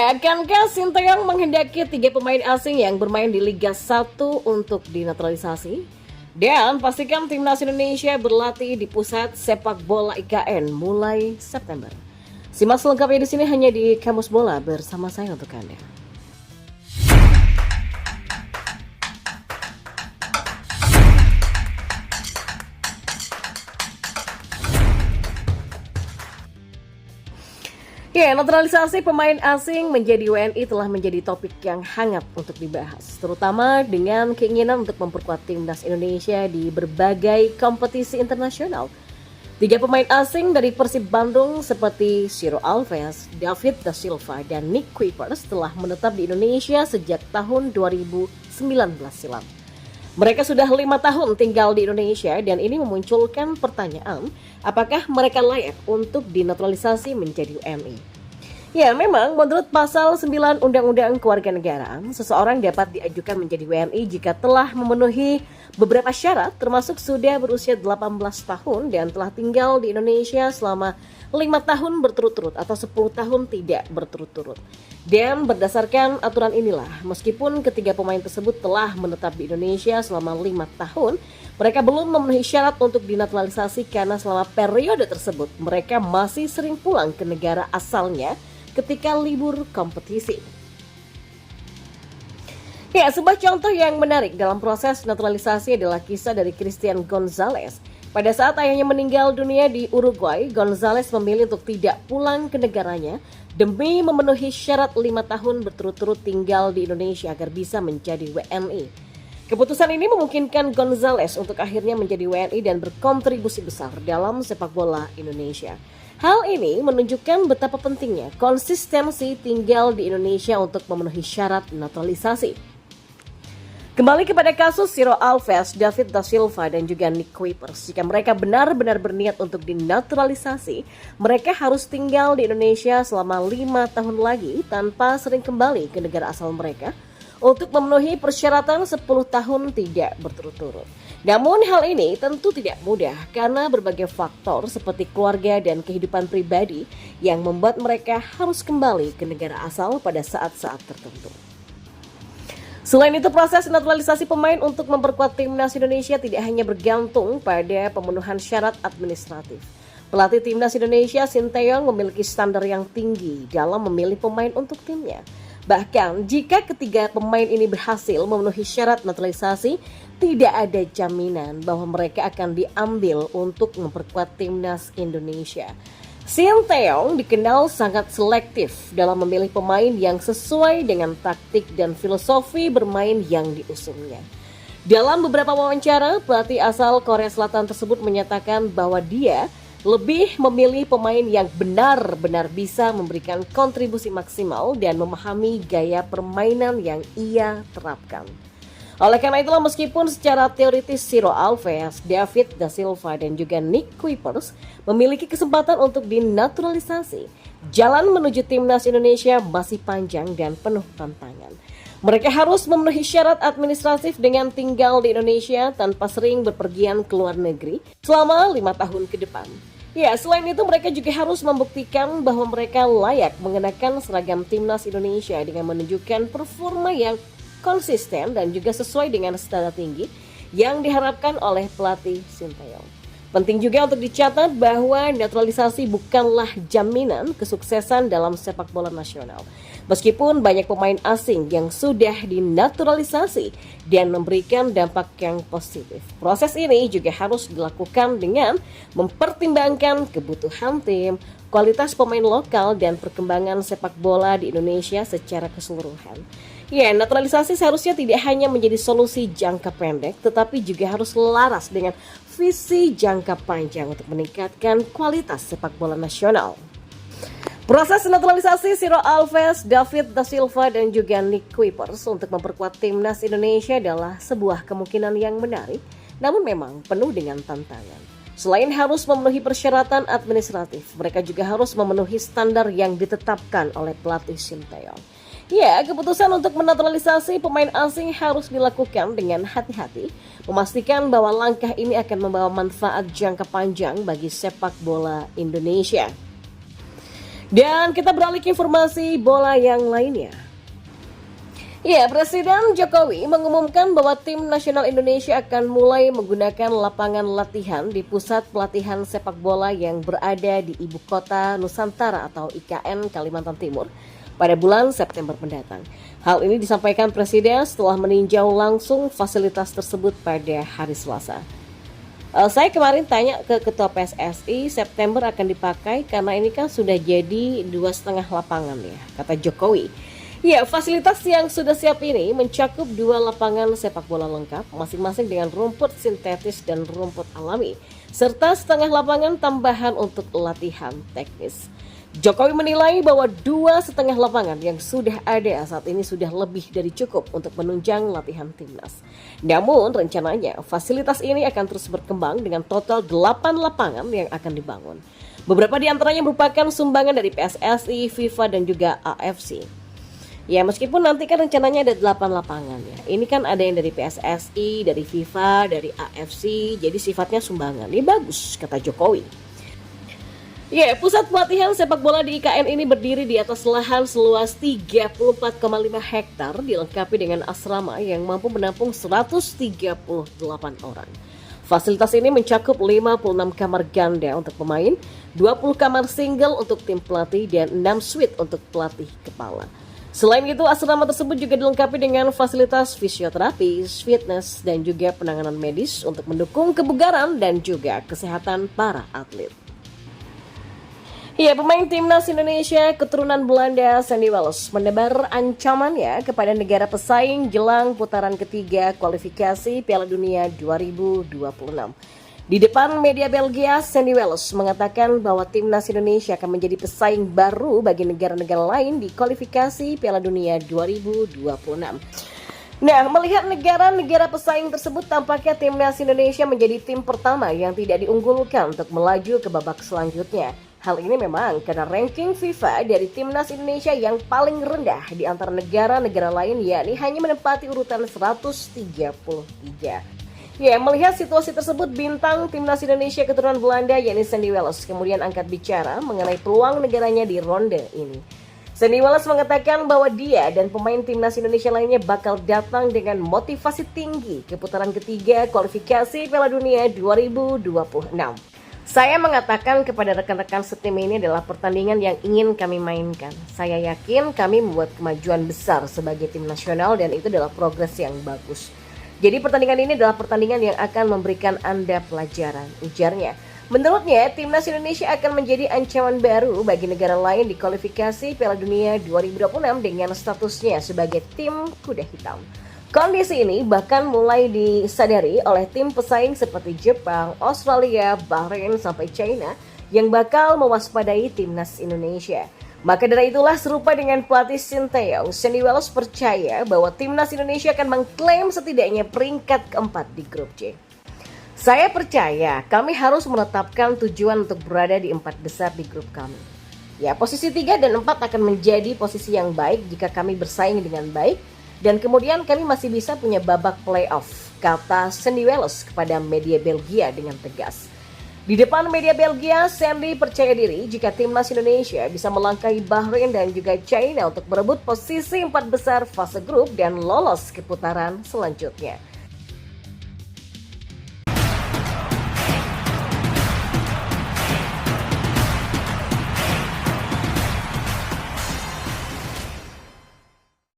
Ya, akankah Sinteyong menghendaki 3 pemain asing yang bermain di Liga 1 untuk dinaturalisasi? Dan pastikan timnas Indonesia berlatih di pusat sepak bola IKN mulai September. Simak selengkapnya di sini hanya di Kamus Bola bersama saya untuk Anda. Ya, naturalisasi pemain asing menjadi WNI telah menjadi topik yang hangat untuk dibahas, terutama dengan keinginan untuk memperkuat timnas Indonesia di berbagai kompetisi internasional. 3 pemain asing dari Persib Bandung seperti Ciro Alves, David da Silva, dan Nick Kuipers telah menetap di Indonesia sejak tahun 2019 silam. Mereka sudah 5 tahun tinggal di Indonesia dan ini memunculkan pertanyaan, apakah mereka layak untuk dinaturalisasi menjadi WNI? Ya, memang menurut pasal 9 Undang-Undang Kewarganegaraan, seseorang dapat diajukan menjadi WNI jika telah memenuhi beberapa syarat termasuk sudah berusia 18 tahun dan telah tinggal di Indonesia selama 5 tahun berturut-turut atau 10 tahun tidak berturut-turut. Dan berdasarkan aturan inilah, meskipun ketiga pemain tersebut telah menetap di Indonesia selama 5 tahun, mereka belum memenuhi syarat untuk dinaturalisasi karena selama periode tersebut mereka masih sering pulang ke negara asalnya ketika libur kompetisi. Ya, sebuah contoh yang menarik dalam proses naturalisasi adalah kisah dari Christian Gonzalez. Pada saat ayahnya meninggal dunia di Uruguay, Gonzalez memilih untuk tidak pulang ke negaranya demi memenuhi syarat 5 tahun berturut-turut tinggal di Indonesia agar bisa menjadi WNI. Keputusan ini memungkinkan Gonzalez untuk akhirnya menjadi WNI dan berkontribusi besar dalam sepak bola Indonesia. Hal ini menunjukkan betapa pentingnya konsistensi tinggal di Indonesia untuk memenuhi syarat naturalisasi. Kembali kepada kasus Ciro Alves, David da Silva, dan juga Nick Kuipers. Jika mereka benar-benar berniat untuk dinaturalisasi, mereka harus tinggal di Indonesia selama 5 tahun lagi tanpa sering kembali ke negara asal mereka untuk memenuhi persyaratan 10 tahun tidak berturut-turut. Namun hal ini tentu tidak mudah karena berbagai faktor seperti keluarga dan kehidupan pribadi yang membuat mereka harus kembali ke negara asal pada saat-saat tertentu. Selain itu, proses naturalisasi pemain untuk memperkuat timnas Indonesia tidak hanya bergantung pada pemenuhan syarat administratif. Pelatih timnas Indonesia Sinteyong memiliki standar yang tinggi dalam memilih pemain untuk timnya. Bahkan jika ketiga pemain ini berhasil memenuhi syarat naturalisasi, tidak ada jaminan bahwa mereka akan diambil untuk memperkuat timnas Indonesia. Sinteyong dikenal sangat selektif dalam memilih pemain yang sesuai dengan taktik dan filosofi bermain yang diusungnya. Dalam beberapa wawancara, pelatih asal Korea Selatan tersebut menyatakan bahwa dia lebih memilih pemain yang benar-benar bisa memberikan kontribusi maksimal dan memahami gaya permainan yang ia terapkan. Oleh karena itulah, meskipun secara teoritis Ciro Alves, David da Silva, dan juga Nick Kuipers memiliki kesempatan untuk dinaturalisasi, jalan menuju timnas Indonesia masih panjang dan penuh tantangan. Mereka harus memenuhi syarat administratif dengan tinggal di Indonesia tanpa sering berpergian ke luar negeri selama 5 tahun ke depan. Ya, selain itu mereka juga harus membuktikan bahwa mereka layak mengenakan seragam timnas Indonesia dengan menunjukkan performa yang konsisten dan juga sesuai dengan standar tinggi yang diharapkan oleh pelatih Sinteyong. Penting juga untuk dicatat bahwa naturalisasi bukanlah jaminan kesuksesan dalam sepak bola nasional. Meskipun banyak pemain asing yang sudah dinaturalisasi dan memberikan dampak yang positif, proses ini juga harus dilakukan dengan mempertimbangkan kebutuhan tim, kualitas pemain lokal, dan perkembangan sepak bola di Indonesia secara keseluruhan. Ya, naturalisasi seharusnya tidak hanya menjadi solusi jangka pendek, tetapi juga harus selaras dengan visi jangka panjang untuk meningkatkan kualitas sepak bola nasional. Proses naturalisasi Ciro Alves, David da Silva, dan juga Nick Kuipers untuk memperkuat timnas Indonesia adalah sebuah kemungkinan yang menarik, namun memang penuh dengan tantangan. Selain harus memenuhi persyaratan administratif, mereka juga harus memenuhi standar yang ditetapkan oleh pelatih Sinteyong. Ya, keputusan untuk menaturalisasi pemain asing harus dilakukan dengan hati-hati, memastikan bahwa langkah ini akan membawa manfaat jangka panjang bagi sepak bola Indonesia. Dan kita beralih ke informasi bola yang lainnya. Ya, Presiden Jokowi mengumumkan bahwa tim nasional Indonesia akan mulai menggunakan lapangan latihan di pusat pelatihan sepak bola yang berada di Ibu Kota Nusantara atau IKN Kalimantan Timur pada bulan September mendatang. Hal ini disampaikan Presiden setelah meninjau langsung fasilitas tersebut pada hari Selasa. Saya kemarin tanya ke Ketua PSSI, September akan dipakai karena ini kan sudah jadi 2,5 lapangan ya, kata Jokowi. Ya, fasilitas yang sudah siap ini mencakup 2 lapangan sepak bola lengkap, masing-masing dengan rumput sintetis dan rumput alami, serta setengah lapangan tambahan untuk latihan teknis. Jokowi menilai bahwa 2,5 lapangan yang sudah ada saat ini sudah lebih dari cukup untuk menunjang latihan timnas. Namun rencananya fasilitas ini akan terus berkembang dengan total 8 lapangan yang akan dibangun. Beberapa di antaranya merupakan sumbangan dari PSSI, FIFA, dan juga AFC. Ya, meskipun nanti kan rencananya ada 8 lapangan ya. Ini kan ada yang dari PSSI, dari FIFA, dari AFC, jadi sifatnya sumbangan. Ini bagus, kata Jokowi. Ya, pusat pelatihan sepak bola di IKN ini berdiri di atas lahan seluas 34,5 hektar, dilengkapi dengan asrama yang mampu menampung 138 orang. Fasilitas ini mencakup 56 kamar ganda untuk pemain, 20 kamar single untuk tim pelatih, dan 6 suite untuk pelatih kepala. Selain itu, asrama tersebut juga dilengkapi dengan fasilitas fisioterapi, fitness, dan juga penanganan medis untuk mendukung kebugaran dan juga kesehatan para atlet. Ya, pemain timnas Indonesia keturunan Belanda Sandy Wallis menebar ancamannya kepada negara pesaing jelang putaran ketiga kualifikasi Piala Dunia 2026. Di depan media Belgia, Sandy Wallis mengatakan bahwa timnas Indonesia akan menjadi pesaing baru bagi negara-negara lain di kualifikasi Piala Dunia 2026. Nah, melihat negara-negara pesaing tersebut, tampaknya timnas Indonesia menjadi tim pertama yang tidak diunggulkan untuk melaju ke babak selanjutnya. Hal ini memang karena ranking FIFA dari timnas Indonesia yang paling rendah di antara negara-negara lain, yakni hanya menempati urutan 133. Ya, melihat situasi tersebut, bintang timnas Indonesia keturunan Belanda yakni Sandy Wallis kemudian angkat bicara mengenai peluang negaranya di ronde ini. Sandy Wallis mengatakan bahwa dia dan pemain timnas Indonesia lainnya bakal datang dengan motivasi tinggi ke putaran ketiga kualifikasi Piala Dunia 2026. Saya mengatakan kepada rekan-rekan setim ini adalah pertandingan yang ingin kami mainkan. Saya yakin kami membuat kemajuan besar sebagai tim nasional dan itu adalah progres yang bagus. Jadi pertandingan ini adalah pertandingan yang akan memberikan Anda pelajaran, ujarnya. Menurutnya, timnas Indonesia akan menjadi ancaman baru bagi negara lain di kualifikasi Piala Dunia 2026 dengan statusnya sebagai tim kuda hitam. Kondisi ini bahkan mulai disadari oleh tim pesaing seperti Jepang, Australia, Bahrain, sampai China yang bakal mewaspadai timnas Indonesia. Maka dari itulah serupa dengan pelatih Sinteyong, Sandy Wallis percaya bahwa timnas Indonesia akan mengklaim setidaknya peringkat keempat di grup C. Saya percaya kami harus menetapkan tujuan untuk berada di 4 besar di grup kami. Ya, posisi 3 dan 4 akan menjadi posisi yang baik jika kami bersaing dengan baik dan kemudian kami masih bisa punya babak playoff, kata Sandy Wallis kepada media Belgia dengan tegas. Di depan media Belgia, Sandy percaya diri jika timnas Indonesia bisa melangkahi Bahrain dan juga China untuk berebut posisi 4 besar fase grup dan lolos ke putaran selanjutnya.